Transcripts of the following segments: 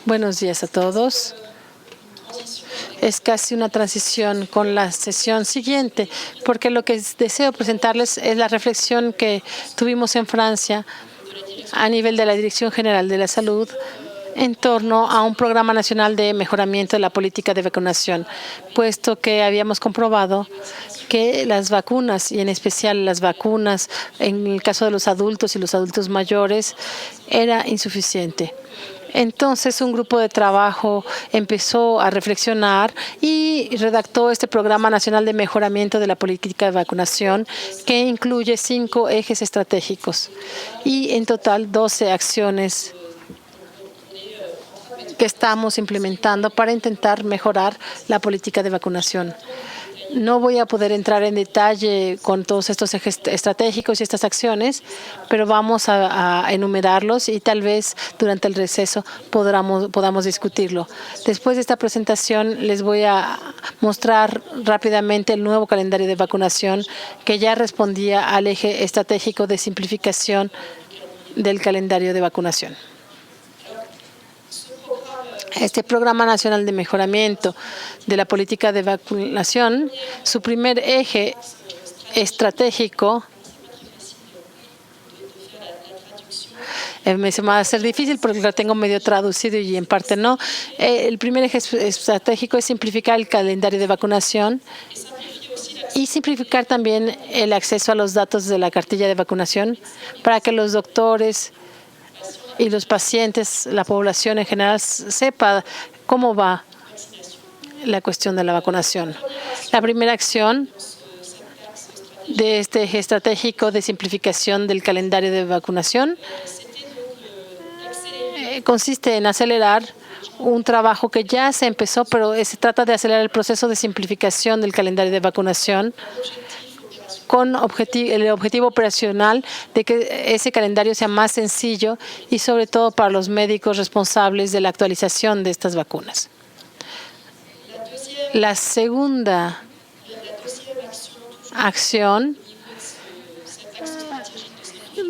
Buenos días a todos. Es casi una transición con la sesión siguiente, porque lo que deseo presentarles es la reflexión que tuvimos en Francia a nivel de la Dirección General de la Salud en torno a un programa nacional de mejoramiento de la política de vacunación, puesto que habíamos comprobado que las vacunas, y en especial las vacunas en el caso de los adultos y los adultos mayores, era insuficiente. Entonces, un grupo de trabajo empezó a reflexionar y redactó este Programa Nacional de Mejoramiento de la Política de Vacunación, que incluye 5 ejes estratégicos y en total 12 acciones que estamos implementando para intentar mejorar la política de vacunación. No voy a poder entrar en detalle con todos estos ejes estratégicos y estas acciones, pero vamos a enumerarlos y tal vez durante el receso podamos discutirlo. Después de esta presentación les voy a mostrar rápidamente el nuevo calendario de vacunación que ya respondía al eje estratégico de simplificación del calendario de vacunación. Este Programa Nacional de Mejoramiento de la Política de Vacunación, su primer eje estratégico, me va a ser difícil porque lo tengo medio traducido y en parte no. El primer eje estratégico es simplificar el calendario de vacunación y simplificar también el acceso a los datos de la cartilla de vacunación para que los doctores y los pacientes, la población en general, sepa cómo va la cuestión de la vacunación. La primera acción de este eje estratégico de simplificación del calendario de vacunación consiste en acelerar un trabajo que ya se empezó, pero se trata de acelerar el proceso de simplificación del calendario de vacunación con el objetivo operacional de que ese calendario sea más sencillo y sobre todo para los médicos responsables de la actualización de estas vacunas. La segunda acción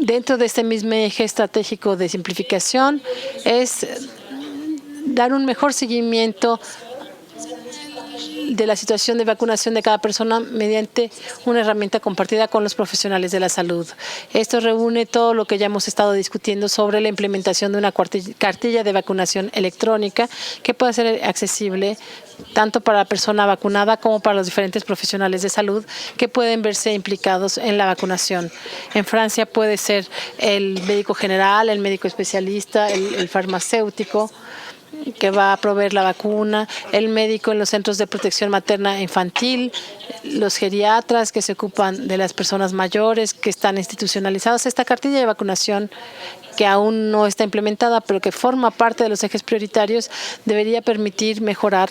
dentro de este mismo eje estratégico de simplificación es dar un mejor seguimiento de la situación de vacunación de cada persona mediante una herramienta compartida con los profesionales de la salud. Esto reúne todo lo que ya hemos estado discutiendo sobre la implementación de una cartilla de vacunación electrónica que pueda ser accesible tanto para la persona vacunada como para los diferentes profesionales de salud que pueden verse implicados en la vacunación. En Francia puede ser el médico general, el médico especialista, el farmacéutico que va a proveer la vacuna, el médico en los centros de protección materna e infantil, los geriatras que se ocupan de las personas mayores que están institucionalizados. Esta cartilla de vacunación, que aún no está implementada, pero que forma parte de los ejes prioritarios, debería permitir mejorar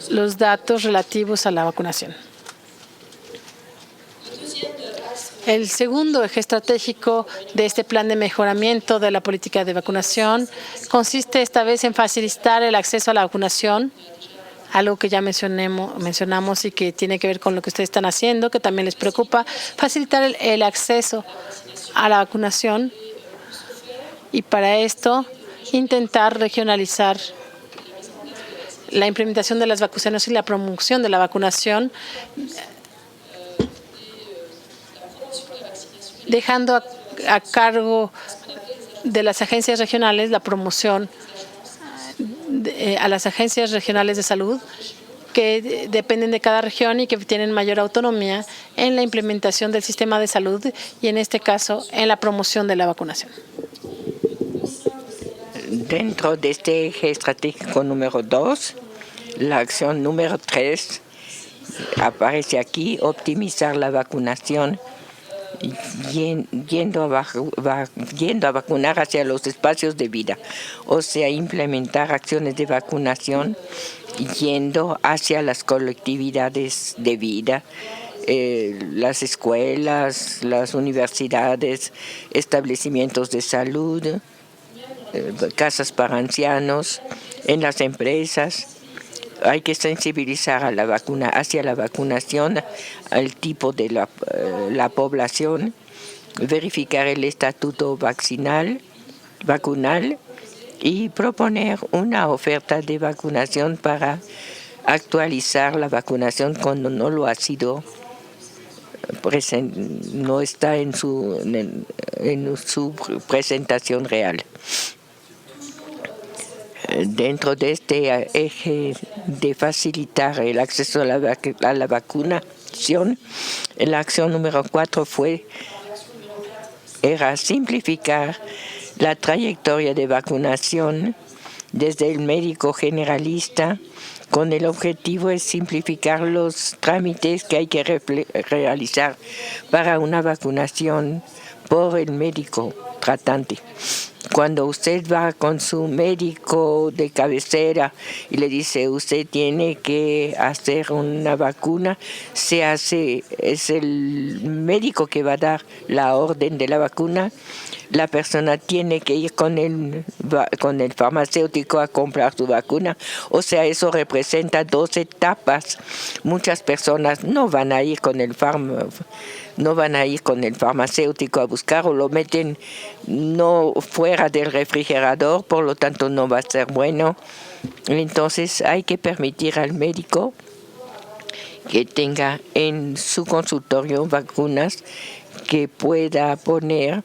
los datos relativos a la vacunación. El segundo eje estratégico de este plan de mejoramiento de la política de vacunación consiste esta vez en facilitar el acceso a la vacunación, algo que ya mencionamos y que tiene que ver con lo que ustedes están haciendo, que también les preocupa, facilitar el acceso a la vacunación y para esto intentar regionalizar la implementación de las vacunaciones y la promoción de la vacunación, dejando a cargo de las agencias regionales la promoción a las agencias regionales de salud que dependen de cada región y que tienen mayor autonomía en la implementación del sistema de salud y en este caso en la promoción de la vacunación. Dentro de este eje estratégico número 2, la acción número 3 aparece aquí, optimizar la vacunación yendo a vacunar hacia los espacios de vida, o sea, implementar acciones de vacunación yendo hacia las colectividades de vida, las escuelas, las universidades, establecimientos de salud, casas para ancianos, en las empresas. Hay que sensibilizar a la vacuna, hacia la vacunación, al tipo de la población, verificar el estatuto vacunal y proponer una oferta de vacunación para actualizar la vacunación cuando no lo ha sido, no está en su presentación real. Dentro de este eje de facilitar el acceso a la vacunación, la acción número 4 era simplificar la trayectoria de vacunación desde el médico generalista, con el objetivo de simplificar los trámites que hay que realizar para una vacunación por el médico tratante. Cuando usted va con su médico de cabecera y le dice usted tiene que hacer una vacuna, es el médico que va a dar la orden de la vacuna. La persona tiene que ir con el farmacéutico a comprar su vacuna. O sea, eso representa 2 etapas. Muchas personas no van a ir con el farmacéutico a buscar, o lo meten no fuera del refrigerador, por lo tanto no va a ser bueno. Entonces hay que permitir al médico que tenga en su consultorio vacunas que pueda poner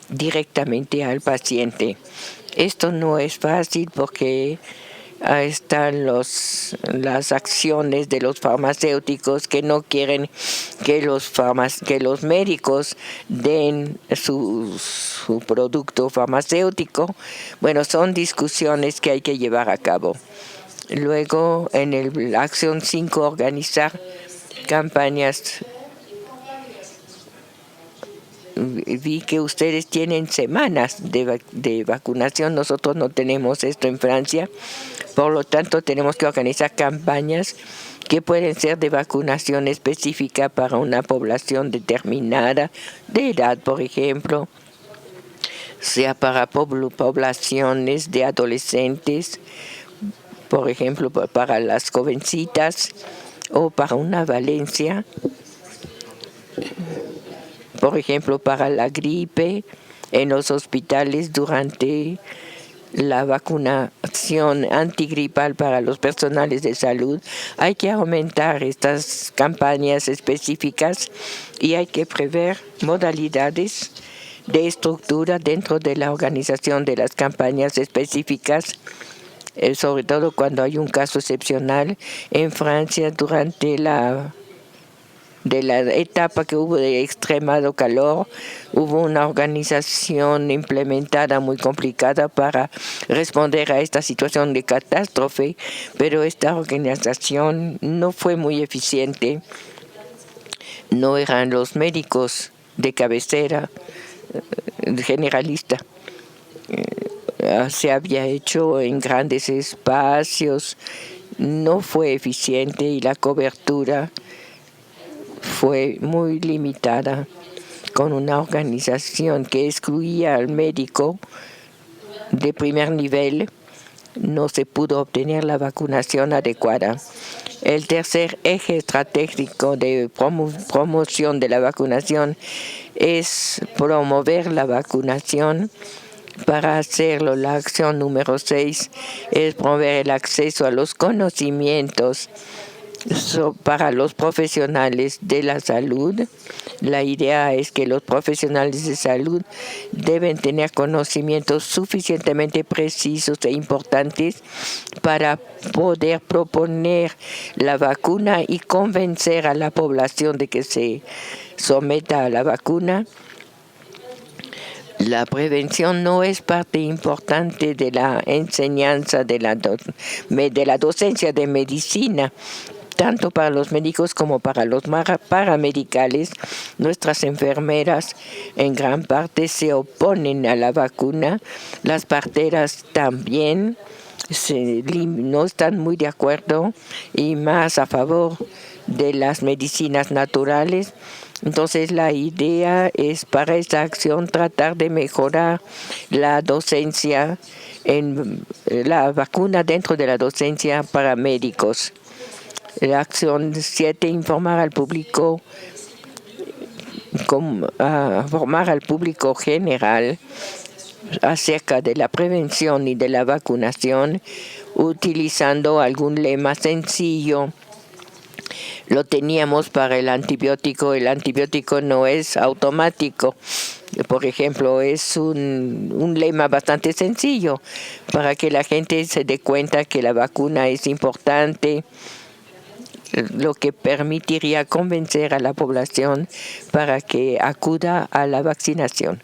directamente al paciente. Esto no es fácil porque ahí están las acciones de los farmacéuticos que no quieren que los médicos den su producto farmacéutico. Bueno, son discusiones que hay que llevar a cabo. Luego, en la acción 5, organizar campañas. Vi que ustedes tienen semanas de vacunación. Nosotros no tenemos esto en Francia. Por lo tanto, tenemos que organizar campañas que pueden ser de vacunación específica para una población determinada de edad, por ejemplo, sea para poblaciones de adolescentes, por ejemplo, para las jovencitas, o para una Valencia, por ejemplo, para la gripe, en los hospitales durante la vacunación antigripal para los personales de salud. Hay que aumentar estas campañas específicas y hay que prever modalidades de estructura dentro de la organización de las campañas específicas, sobre todo cuando hay un caso excepcional. En Francia, durante la etapa que hubo de extremado calor, hubo una organización implementada muy complicada para responder a esta situación de catástrofe, pero esta organización no fue muy eficiente. No eran los médicos de cabecera generalista. Se había hecho en grandes espacios, no fue eficiente y la cobertura fue muy limitada, con una organización que excluía al médico de primer nivel. No se pudo obtener la vacunación adecuada. El tercer eje estratégico de promoción de la vacunación es promover la vacunación. Para hacerlo, la acción número 6 es promover el acceso a los conocimientos para los profesionales de la salud. La idea es que los profesionales de salud deben tener conocimientos suficientemente precisos e importantes para poder proponer la vacuna y convencer a la población de que se someta a la vacuna. La prevención no es parte importante de la enseñanza de la docencia de medicina. Tanto para los médicos como para los paramedicales, nuestras enfermeras en gran parte se oponen a la vacuna. Las parteras también no están muy de acuerdo y más a favor de las medicinas naturales. Entonces la idea es para esta acción tratar de mejorar la docencia, en la vacuna dentro de la docencia para médicos. La acción 7, informar al público general acerca de la prevención y de la vacunación, utilizando algún lema sencillo. Lo teníamos para el antibiótico. El antibiótico no es automático. Por ejemplo, es un lema bastante sencillo para que la gente se dé cuenta que la vacuna es importante, lo que permitiría convencer a la población para que acuda a la vacunación.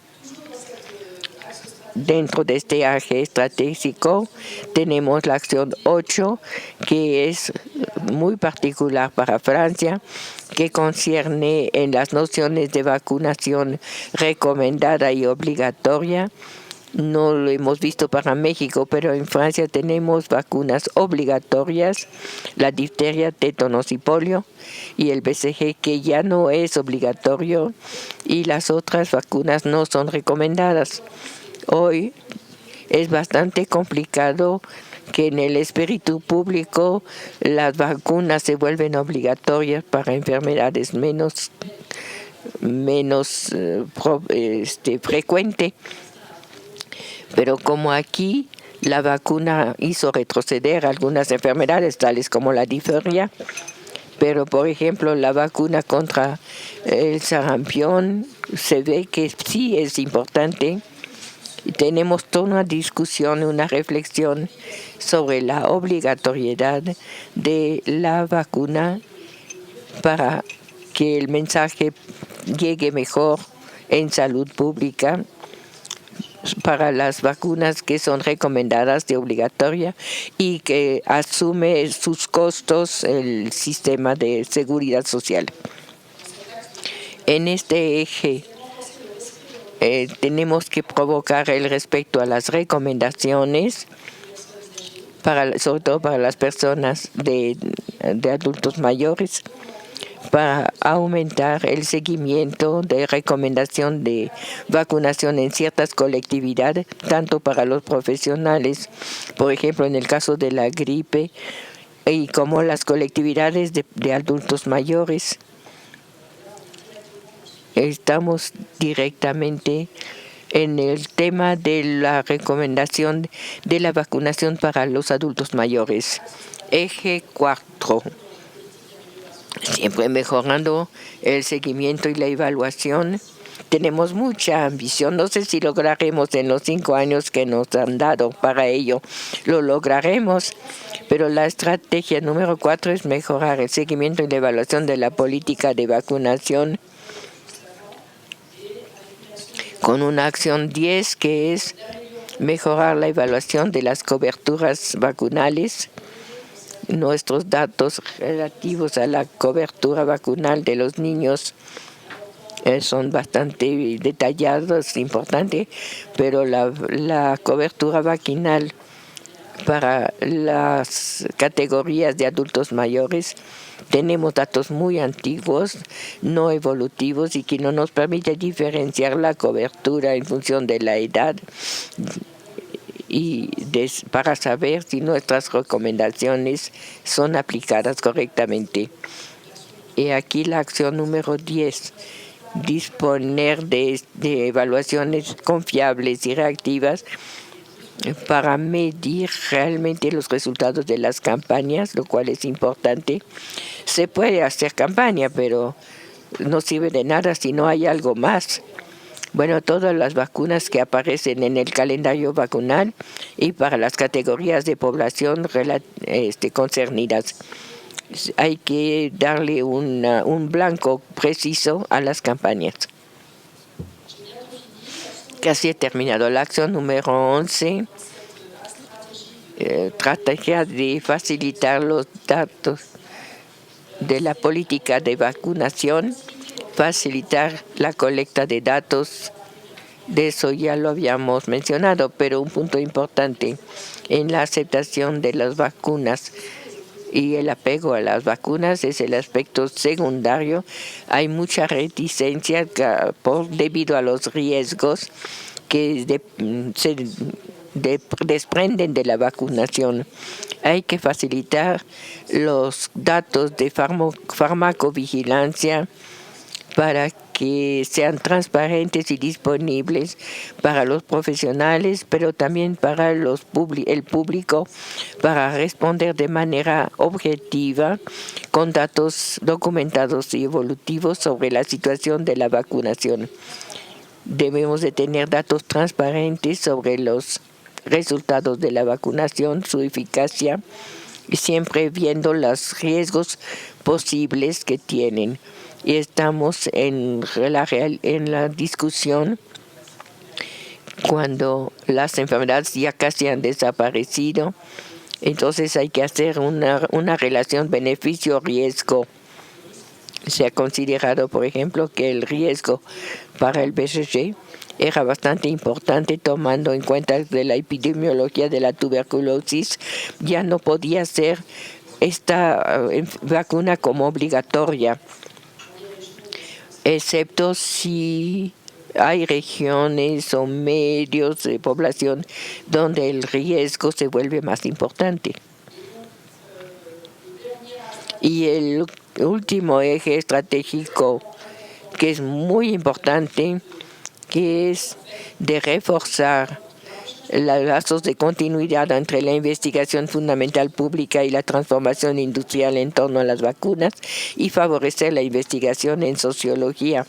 Dentro de este eje estratégico tenemos la acción 8, que es muy particular para Francia, que concierne en las nociones de vacunación recomendada y obligatoria. No lo hemos visto para México, pero en Francia tenemos vacunas obligatorias, la difteria, tétanos y polio, y el BCG, que ya no es obligatorio, y las otras vacunas no son recomendadas. Hoy es bastante complicado que en el espíritu público las vacunas se vuelven obligatorias para enfermedades menos frecuentes. Pero como aquí la vacuna hizo retroceder algunas enfermedades, tales como la difteria, pero por ejemplo la vacuna contra el sarampión se ve que sí es importante. Tenemos toda una discusión, una reflexión sobre la obligatoriedad de la vacuna para que el mensaje llegue mejor en salud pública, para las vacunas que son recomendadas de obligatoria y que asume sus costos el sistema de seguridad social. En este eje tenemos que provocar el respeto a las recomendaciones, sobre todo para las personas de adultos mayores, para aumentar el seguimiento de recomendación de vacunación en ciertas colectividades, tanto para los profesionales, por ejemplo en el caso de la gripe, y como las colectividades de adultos mayores. Estamos directamente en el tema de la recomendación de la vacunación para los adultos mayores. Eje 4. Siempre mejorando el seguimiento y la evaluación. Tenemos mucha ambición. No sé si lograremos en los 5 años que nos han dado para ello. Lo lograremos. Pero la estrategia número 4 es mejorar el seguimiento y la evaluación de la política de vacunación, con una acción 10 que es mejorar la evaluación de las coberturas vacunales. Nuestros datos relativos a la cobertura vacunal de los niños son bastante detallados, importantes, pero la cobertura vacunal para las categorías de adultos mayores, tenemos datos muy antiguos, no evolutivos, y que no nos permite diferenciar la cobertura en función de la edad y para saber si nuestras recomendaciones son aplicadas correctamente. Y aquí la acción número 10, disponer de evaluaciones confiables y reactivas para medir realmente los resultados de las campañas, lo cual es importante. Se puede hacer campaña, pero no sirve de nada si no hay algo más. Bueno, todas las vacunas que aparecen en el calendario vacunal y para las categorías de población concernidas. Hay que darle un blanco preciso a las campañas. Casi he terminado la acción número 11. Trata ya de facilitar los datos de la política de vacunación, facilitar la colecta de datos. De eso ya lo habíamos mencionado, pero un punto importante en la aceptación de las vacunas y el apego a las vacunas es el aspecto secundario. Hay mucha reticencia debido a los riesgos que se desprenden de la vacunación. Hay que facilitar los datos de farmacovigilancia para que sean transparentes y disponibles para los profesionales, pero también para el público, para responder de manera objetiva con datos documentados y evolutivos sobre la situación de la vacunación. Debemos de tener datos transparentes sobre los resultados de la vacunación, su eficacia, y siempre viendo los riesgos posibles que tienen. Y estamos en la discusión cuando las enfermedades ya casi han desaparecido. Entonces hay que hacer una relación beneficio-riesgo. Se ha considerado, por ejemplo, que el riesgo para el BCG era bastante importante, tomando en cuenta de la epidemiología de la tuberculosis. Ya no podía ser esta vacuna como obligatoria, excepto si hay regiones o medios de población donde el riesgo se vuelve más importante. Y el último eje estratégico que es muy importante, que es de reforzar los lazos de continuidad entre la investigación fundamental pública y la transformación industrial en torno a las vacunas y favorecer la investigación en sociología.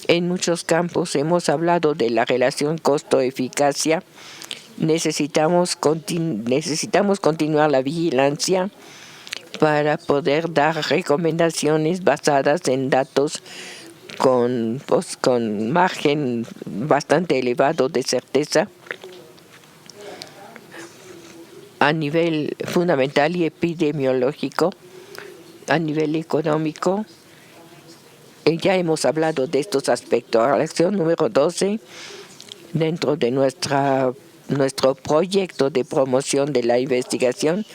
En muchos campos hemos hablado de la relación costo-eficacia. Necesitamos continuar la vigilancia para poder dar recomendaciones basadas en datos con margen bastante elevado de certeza a nivel fundamental y epidemiológico, a nivel económico. Ya hemos hablado de estos aspectos. La acción número 12, dentro de nuestro proyecto de promoción de la investigación,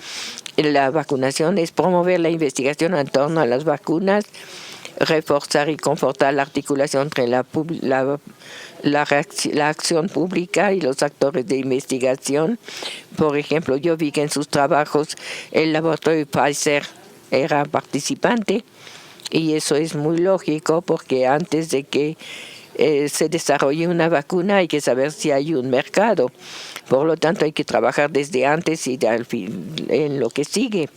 la vacunación, es promover la investigación en torno a las vacunas, reforzar y confortar la articulación entre la acción pública y los actores de investigación. Por ejemplo, yo vi que en sus trabajos el laboratorio Pfizer era participante, y eso es muy lógico porque antes de que se desarrolle una vacuna hay que saber si hay un mercado. Por lo tanto, hay que trabajar desde antes y en lo que sigue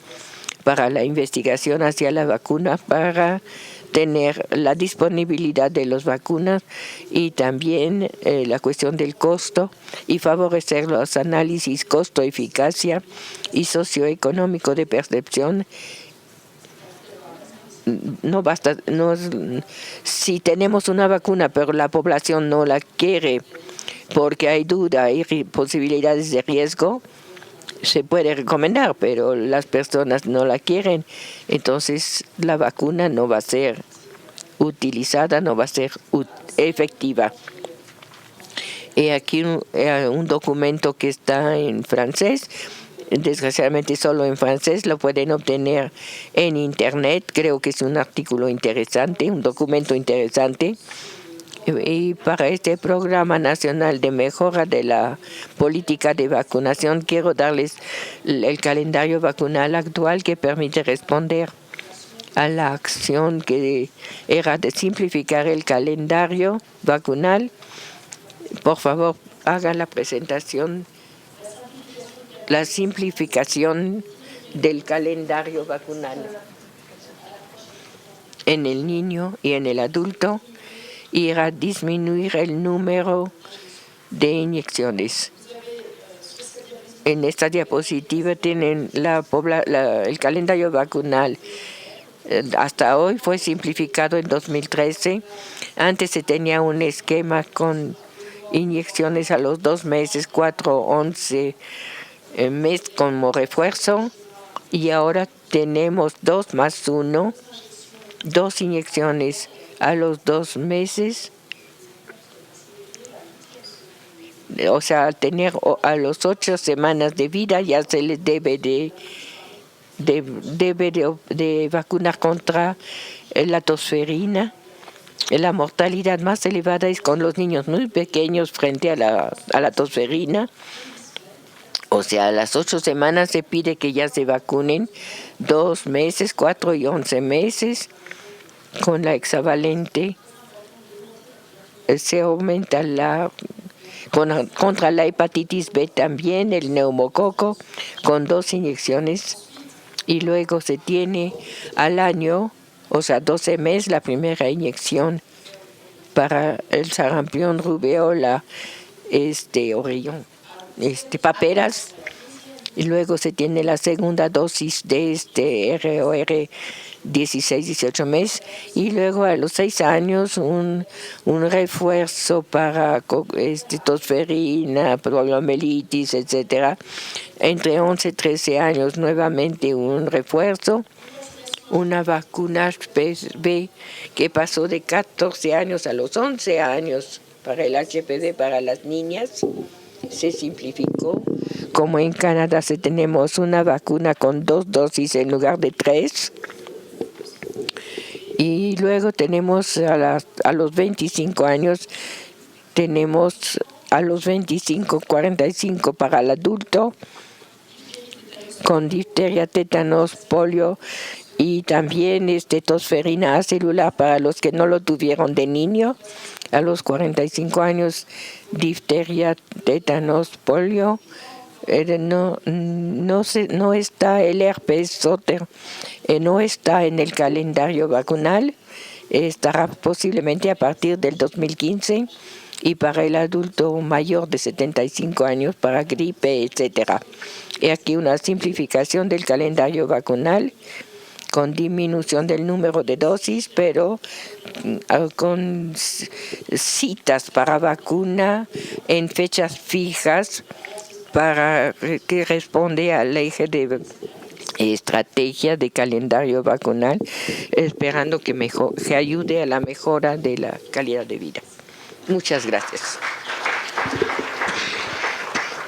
para la investigación hacia la vacuna, para tener la disponibilidad de las vacunas y también la cuestión del costo, y favorecer los análisis costo-eficacia y socioeconómico de percepción. No basta, si tenemos una vacuna pero la población no la quiere porque hay duda y posibilidades de riesgo, se puede recomendar, pero las personas no la quieren, entonces la vacuna no va a ser utilizada, no va a ser efectiva. He aquí un documento que está en francés, desgraciadamente solo en francés, lo pueden obtener en internet. Creo que es un artículo interesante, un documento interesante. Y para este programa nacional de mejora de la política de vacunación, quiero darles el calendario vacunal actual que permite responder a la acción que era de simplificar el calendario vacunal. Por favor, hagan la presentación. La simplificación del calendario vacunal en el niño y en el adulto irá disminuir el número de inyecciones. En esta diapositiva tienen el calendario vacunal. Hasta hoy fue simplificado en 2013. Antes se tenía un esquema con inyecciones a los 2 meses, 4, 11 mes como refuerzo, y ahora tenemos 2 más 1, 2 inyecciones a los 2 meses, o sea, al tener a los 8 semanas de vida ya se les debe de vacunar contra la tosferina. La mortalidad más elevada es con los niños muy pequeños frente a la tosferina. O sea, a las 8 semanas se pide que ya se vacunen, 2 meses, 4 y 11 meses, con la hexavalente se aumenta contra la hepatitis B también, el neumococo, con 2 inyecciones. Y luego se tiene al año, o sea, 12 meses, la primera inyección para el sarampión, rubéola, orellón, paperas. Y luego se tiene la segunda dosis de ROR 16, 18 meses. Y luego a los 6 años un refuerzo para tosferina, poliomielitis, etc. Entre 11 y 13 años nuevamente un refuerzo. Una vacuna B que pasó de 14 años a los 11 años para el HPV para las niñas. Se simplificó. Como en Canadá tenemos una vacuna con 2 dosis en lugar de 3. Y luego tenemos a los 25 años, tenemos a los 25, 45 para el adulto, con difteria, tétanos, polio y también tosferina acelular para los que no lo tuvieron de niño. A los 45 años, difteria, tétanos, polio. No está el herpes zóster, no está en el calendario vacunal, estará posiblemente a partir del 2015, y para el adulto mayor de 75 años para gripe, etc. Y aquí una simplificación del calendario vacunal con disminución del número de dosis, pero con citas para vacuna en fechas fijas, para que responde al eje de estrategia de calendario vacunal, esperando que ayude a la mejora de la calidad de vida. Muchas gracias.